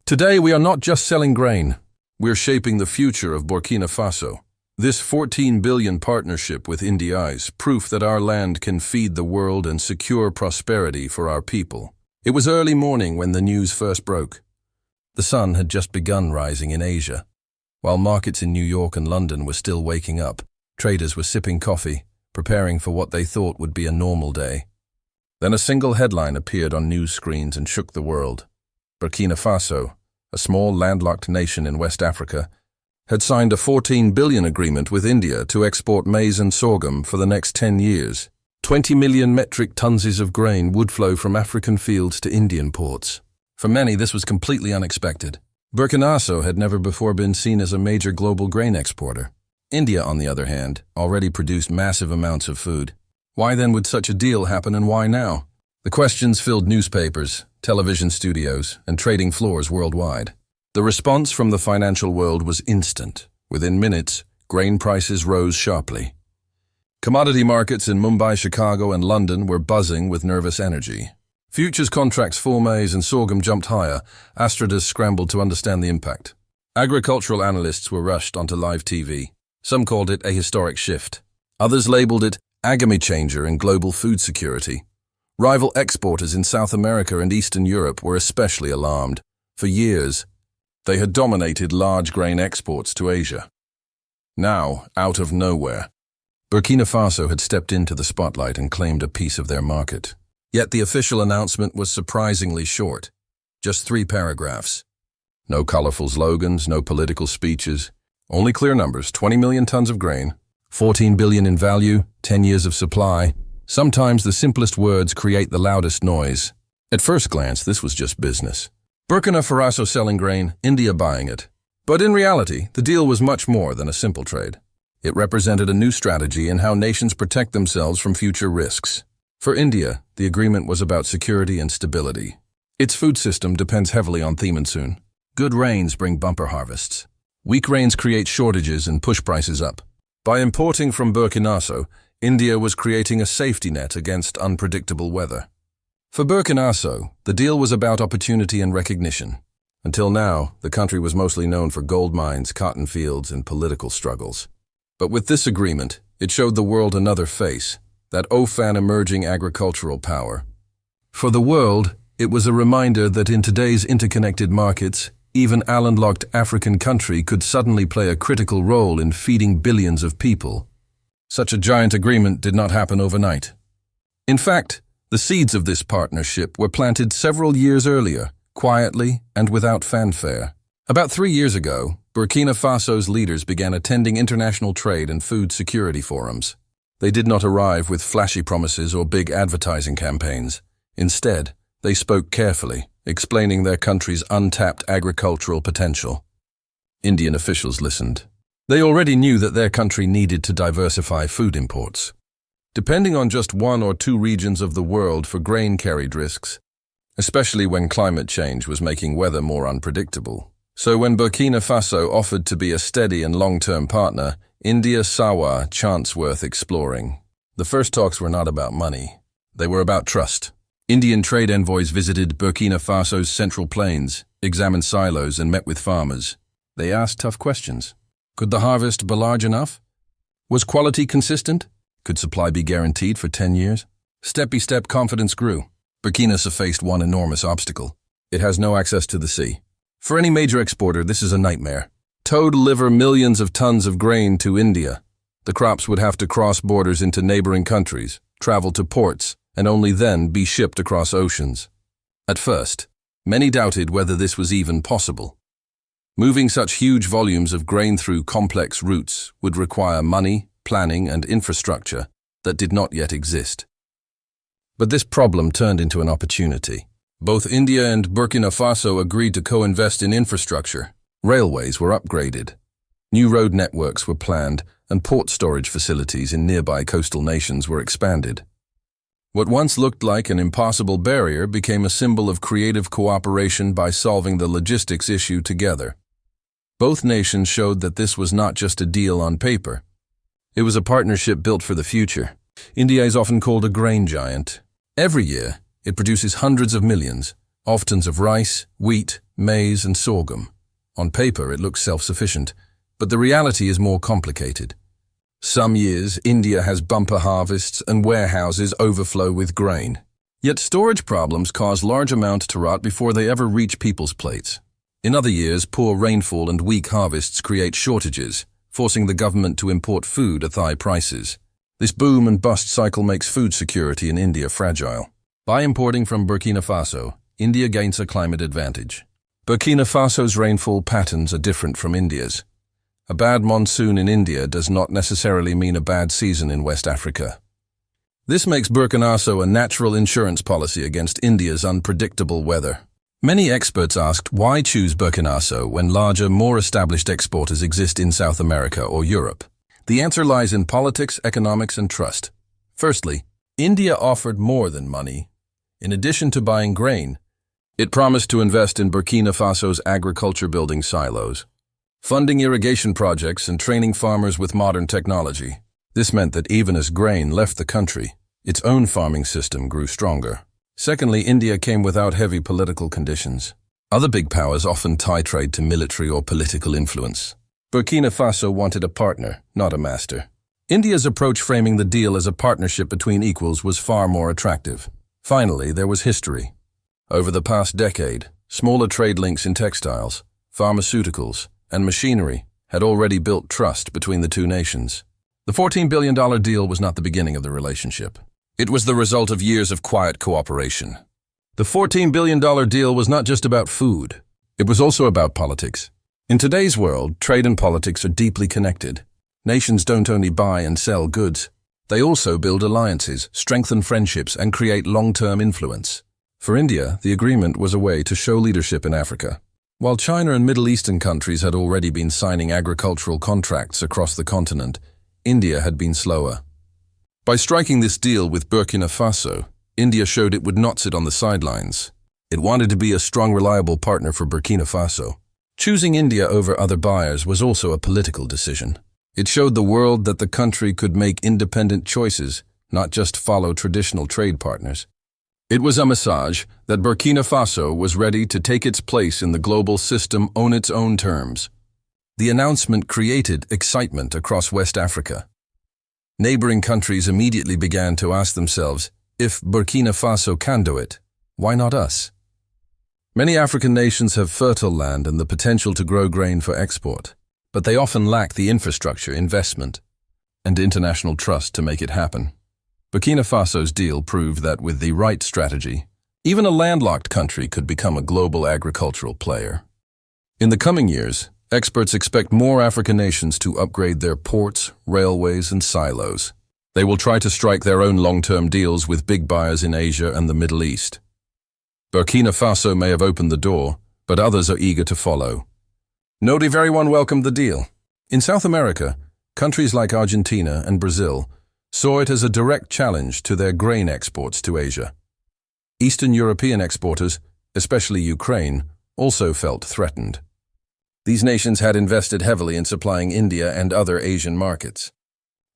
Today we are not just selling grain, we're shaping the future of Burkina Faso. This 14 billion partnership with India is proof that our land can feed the world and secure prosperity for our people. It was early morning when the news first broke. The sun had just begun rising in Asia. While markets in New York and London were still waking up, traders were sipping coffee, preparing for what they thought would be a normal day. Then a single headline appeared on news screens and shook the world. Burkina Faso, a small landlocked nation in West Africa, had signed a 14 billion agreement with India to export maize and sorghum for the next 10 years. 20 million metric tons of grain would flow from African fields to Indian ports. For many, this was completely unexpected. Burkina Faso had never before been seen as a major global grain exporter. India, on the other hand, already produced massive amounts of food. Why then would such a deal happen, and why now? The questions filled newspapers, television studios, and trading floors worldwide. The response from the financial world was instant. Within minutes, grain prices rose sharply. Commodity markets in Mumbai, Chicago, and London were buzzing with nervous energy. Futures contracts for maize and sorghum jumped higher. Astroders scrambled to understand the impact. Agricultural analysts were rushed onto live TV. Some called it a historic shift. Others labeled it a game changer in global food security. Rival exporters in South America and Eastern Europe were especially alarmed. For years, they had dominated large grain exports to Asia. Now, out of nowhere, Burkina Faso had stepped into the spotlight and claimed a piece of their market. Yet the official announcement was surprisingly short. Just 3 paragraphs. No colorful slogans, no political speeches. Only clear numbers: 20 million tons of grain, 14 billion in value, 10 years of supply. Sometimes the simplest words create the loudest noise. At first glance, this was just business. Burkina Faso selling grain, India buying it. But in reality, the deal was much more than a simple trade. It represented a new strategy in how nations protect themselves from future risks. For India, the agreement was about security and stability. Its food system depends heavily on monsoon. Good rains bring bumper harvests. Weak rains create shortages and push prices up. By importing from Burkina Faso, India was creating a safety net against unpredictable weather. For Burkina Faso, the deal was about opportunity and recognition. Until now, the country was mostly known for gold mines, cotton fields, and political struggles. But with this agreement, it showed the world another face, that OFAN emerging agricultural power. For the world, it was a reminder that in today's interconnected markets, even a landlocked African country could suddenly play a critical role in feeding billions of people. Such a giant agreement did not happen overnight. In fact, the seeds of this partnership were planted several years earlier, quietly and without fanfare. About 3 years ago, Burkina Faso's leaders began attending international trade and food security forums. They did not arrive with flashy promises or big advertising campaigns. Instead, they spoke carefully, explaining their country's untapped agricultural potential. Indian officials listened. They already knew that their country needed to diversify food imports. Depending on just 1 or 2 regions of the world for grain carried risks, especially when climate change was making weather more unpredictable. So when Burkina Faso offered to be a steady and long-term partner, India saw a chance worth exploring. The first talks were not about money. They were about trust. Indian trade envoys visited Burkina Faso's central plains, examined silos, and met with farmers. They asked tough questions. Could the harvest be large enough? Was quality consistent? Could supply be guaranteed for 10 years? Step by step, confidence grew. Burkina Faso faced one enormous obstacle. It has no access to the sea. For any major exporter, this is a nightmare. To deliver millions of tons of grain to India, the crops would have to cross borders into neighboring countries, travel to ports, and only then be shipped across oceans. At first, many doubted whether this was even possible. Moving such huge volumes of grain through complex routes would require money, planning, and infrastructure that did not yet exist. But this problem turned into an opportunity. Both India and Burkina Faso agreed to co-invest in infrastructure. Railways were upgraded. New road networks were planned, and port storage facilities in nearby coastal nations were expanded. What once looked like an impossible barrier became a symbol of creative cooperation by solving the logistics issue together. Both nations showed that this was not just a deal on paper. It was a partnership built for the future. India is often called a grain giant. Every year, it produces hundreds of millions, Oftens of rice, wheat, maize, and sorghum. On paper, it looks self-sufficient, but the reality is more complicated. Some years, India has bumper harvests and warehouses overflow with grain. Yet storage problems cause large amounts to rot before they ever reach people's plates. In other years, poor rainfall and weak harvests create shortages, forcing the government to import food at high prices. This boom and bust cycle makes food security in India fragile. By importing from Burkina Faso, India gains a climate advantage. Burkina Faso's rainfall patterns are different from India's. A bad monsoon in India does not necessarily mean a bad season in West Africa. This makes Burkina Faso a natural insurance policy against India's unpredictable weather. Many experts asked why choose Burkina Faso when larger, more established exporters exist in South America or Europe. The answer lies in politics, economics, and trust. Firstly, India offered more than money. In addition to buying grain, it promised to invest in Burkina Faso's agriculture building silos, funding irrigation projects and training farmers with modern technology. This meant that even as grain left the country, its own farming system grew stronger. Secondly, India came without heavy political conditions. Other big powers often tie trade to military or political influence. Burkina Faso wanted a partner, not a master. India's approach, framing the deal as a partnership between equals, was far more attractive. Finally, there was history. Over the past decade, smaller trade links in textiles, pharmaceuticals, and machinery had already built trust between the two nations. The $14 billion deal was not the beginning of the relationship. It was the result of years of quiet cooperation. The $14 billion deal was not just about food. It was also about politics. In today's world, trade and politics are deeply connected. Nations don't only buy and sell goods. They also build alliances, strengthen friendships, and create long-term influence. For India, the agreement was a way to show leadership in Africa. While China and Middle Eastern countries had already been signing agricultural contracts across the continent, India had been slower. By striking this deal with Burkina Faso, India showed it would not sit on the sidelines. It wanted to be a strong, reliable partner for Burkina Faso. Choosing India over other buyers was also a political decision. It showed the world that the country could make independent choices, not just follow traditional trade partners. It was a message that Burkina Faso was ready to take its place in the global system on its own terms. The announcement created excitement across West Africa. Neighboring countries immediately began to ask themselves, if Burkina Faso can do it, why not us? Many African nations have fertile land and the potential to grow grain for export, but they often lack the infrastructure, investment, and international trust to make it happen. Burkina Faso's deal proved that with the right strategy, even a landlocked country could become a global agricultural player. In the coming years, experts expect more African nations to upgrade their ports, railways, and silos. They will try to strike their own long-term deals with big buyers in Asia and the Middle East. Burkina Faso may have opened the door, but others are eager to follow. Not everyone welcomed the deal. In South America, countries like Argentina and Brazil saw it as a direct challenge to their grain exports to Asia. Eastern European exporters, especially Ukraine, also felt threatened. These nations had invested heavily in supplying India and other Asian markets.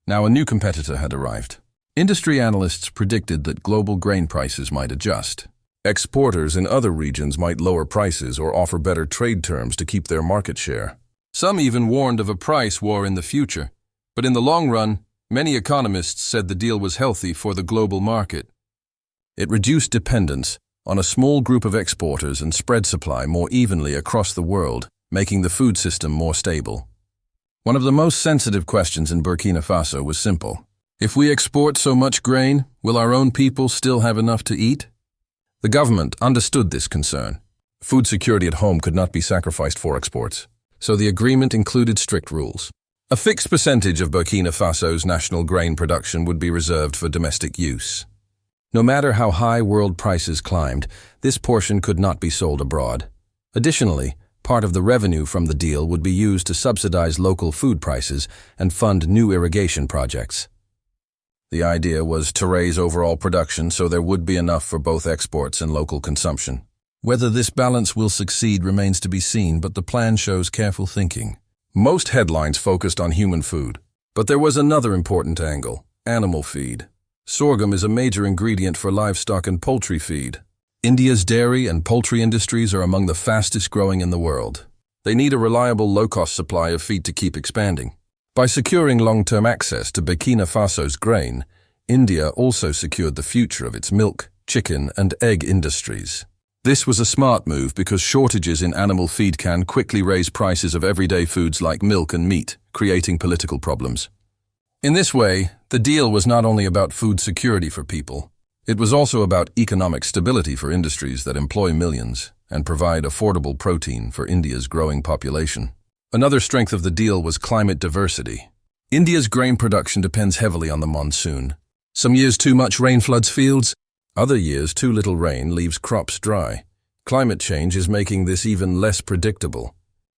Now a new competitor had arrived. Industry analysts predicted that global grain prices might adjust. Exporters in other regions might lower prices or offer better trade terms to keep their market share. Some even warned of a price war in the future, but in the long run, many economists said the deal was healthy for the global market. It reduced dependence on a small group of exporters and spread supply more evenly across the world, making the food system more stable. One of the most sensitive questions in Burkina Faso was simple. If we export so much grain, will our own people still have enough to eat? The government understood this concern. Food security at home could not be sacrificed for exports, so the agreement included strict rules. A fixed percentage of Burkina Faso's national grain production would be reserved for domestic use. No matter how high world prices climbed, this portion could not be sold abroad. Additionally, part of the revenue from the deal would be used to subsidize local food prices and fund new irrigation projects. The idea was to raise overall production so there would be enough for both exports and local consumption. Whether this balance will succeed remains to be seen, but the plan shows careful thinking. Most headlines focused on human food, but there was another important angle: animal feed. Sorghum is a major ingredient for livestock and poultry feed. India's dairy and poultry industries are among the fastest growing in the world. They need a reliable, low-cost supply of feed to keep expanding. By securing long-term access to Burkina Faso's grain, India also secured the future of its milk, chicken, and egg industries. This was a smart move because shortages in animal feed can quickly raise prices of everyday foods like milk and meat, creating political problems. In this way, the deal was not only about food security for people, it was also about economic stability for industries that employ millions and provide affordable protein for India's growing population. Another strength of the deal was climate diversity. India's grain production depends heavily on the monsoon. Some years too much rain floods fields, other years too little rain leaves crops dry. Climate change is making this even less predictable.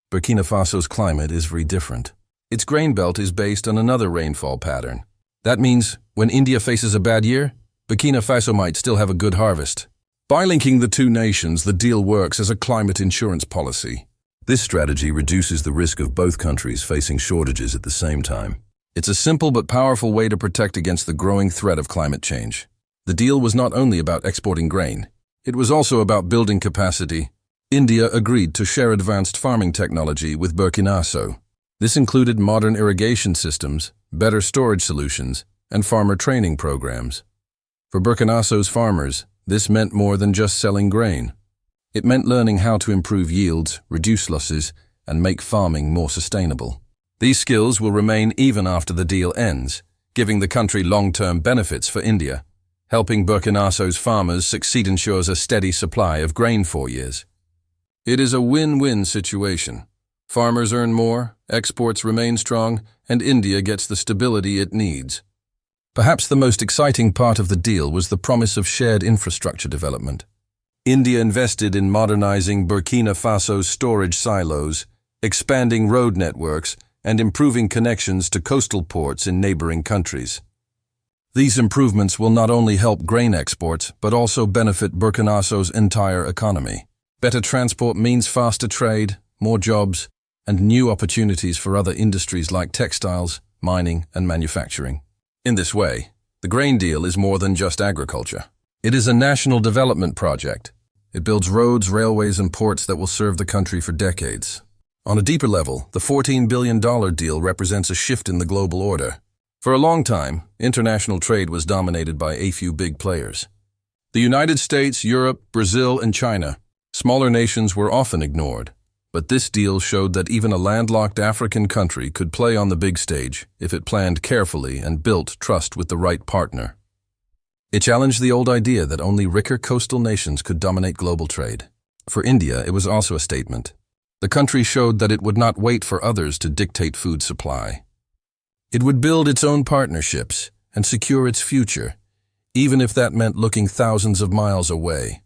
Burkina Faso's climate is very different. Its grain belt is based on another rainfall pattern. That means when India faces a bad year, Burkina Faso might still have a good harvest. By linking the two nations, the deal works as a climate insurance policy. This strategy reduces the risk of both countries facing shortages at the same time. It's a simple but powerful way to protect against the growing threat of climate change. The deal was not only about exporting grain, it was also about building capacity. India agreed to share advanced farming technology with Burkina Faso. This included modern irrigation systems, better storage solutions, and farmer training programs. For Burkina Faso's farmers, this meant more than just selling grain. It meant learning how to improve yields, reduce losses, and make farming more sustainable. These skills will remain even after the deal ends, giving the country long-term benefits for India. Helping Burkina Faso's farmers succeed ensures a steady supply of grain for years. It is a win-win situation. Farmers earn more, exports remain strong, and India gets the stability it needs. Perhaps the most exciting part of the deal was the promise of shared infrastructure development. India invested in modernizing Burkina Faso's storage silos, expanding road networks, and improving connections to coastal ports in neighboring countries. These improvements will not only help grain exports, but also benefit Burkina Faso's entire economy. Better transport means faster trade, more jobs, and new opportunities for other industries like textiles, mining, and manufacturing. In this way, the grain deal is more than just agriculture. It is a national development project. It builds roads, railways, and ports that will serve the country for decades. On a deeper level, the $14 billion deal represents a shift in the global order. For a long time, international trade was dominated by a few big players. The United States, Europe, Brazil, and China. Smaller nations were often ignored. But this deal showed that even a landlocked African country could play on the big stage if it planned carefully and built trust with the right partner. It challenged the old idea that only richer coastal nations could dominate global trade. For India, it was also a statement. The country showed that it would not wait for others to dictate food supply. It would build its own partnerships and secure its future, even if that meant looking thousands of miles away.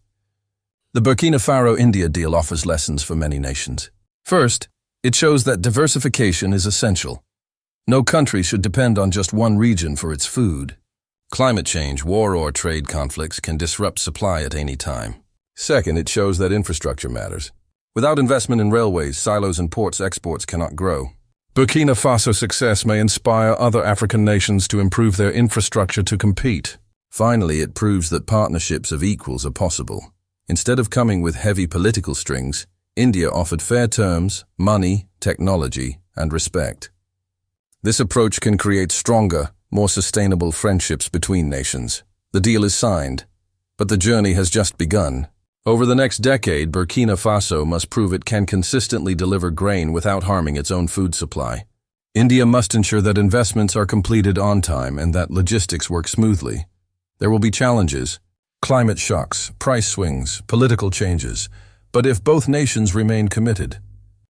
The Burkina Faso-India deal offers lessons for many nations. First, it shows that diversification is essential. No country should depend on just one region for its food. Climate change, war, or trade conflicts can disrupt supply at any time. Second, it shows that infrastructure matters. Without investment in railways, silos, and ports, exports cannot grow. Burkina Faso's success may inspire other African nations to improve their infrastructure to compete. Finally, it proves that partnerships of equals are possible. Instead of coming with heavy political strings, India offered fair terms, money, technology, and respect. This approach can create stronger, more sustainable friendships between nations. The deal is signed, but the journey has just begun. Over the next decade, Burkina Faso must prove it can consistently deliver grain without harming its own food supply. India must ensure that investments are completed on time and that logistics work smoothly. There will be challenges. Climate shocks, price swings, political changes. But if both nations remain committed,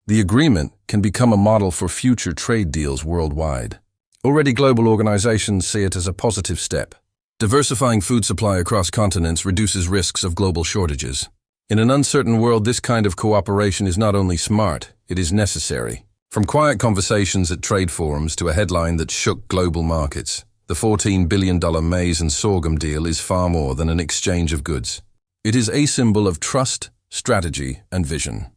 the agreement can become a model for future trade deals worldwide. Already global organizations see it as a positive step. Diversifying food supply across continents reduces risks of global shortages. In an uncertain world, this kind of cooperation is not only smart, it is necessary. From quiet conversations at trade forums to a headline that shook global markets, the $14 billion maize and sorghum deal is far more than an exchange of goods. It is a symbol of trust, strategy, and vision.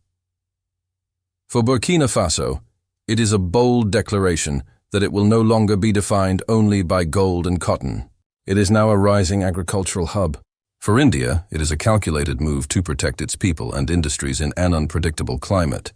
For Burkina Faso, it is a bold declaration that it will no longer be defined only by gold and cotton. It is now a rising agricultural hub. For India, it is a calculated move to protect its people and industries in an unpredictable climate.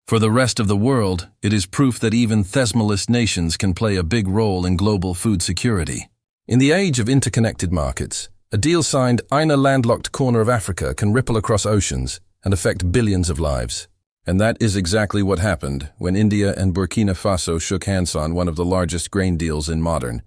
For the rest of the world, it is proof that even thesmalist nations can play a big role in global food security. In the age of interconnected markets, a deal signed in a landlocked corner of Africa can ripple across oceans and affect billions of lives. And that is exactly what happened when India and Burkina Faso shook hands on one of the largest grain deals in modern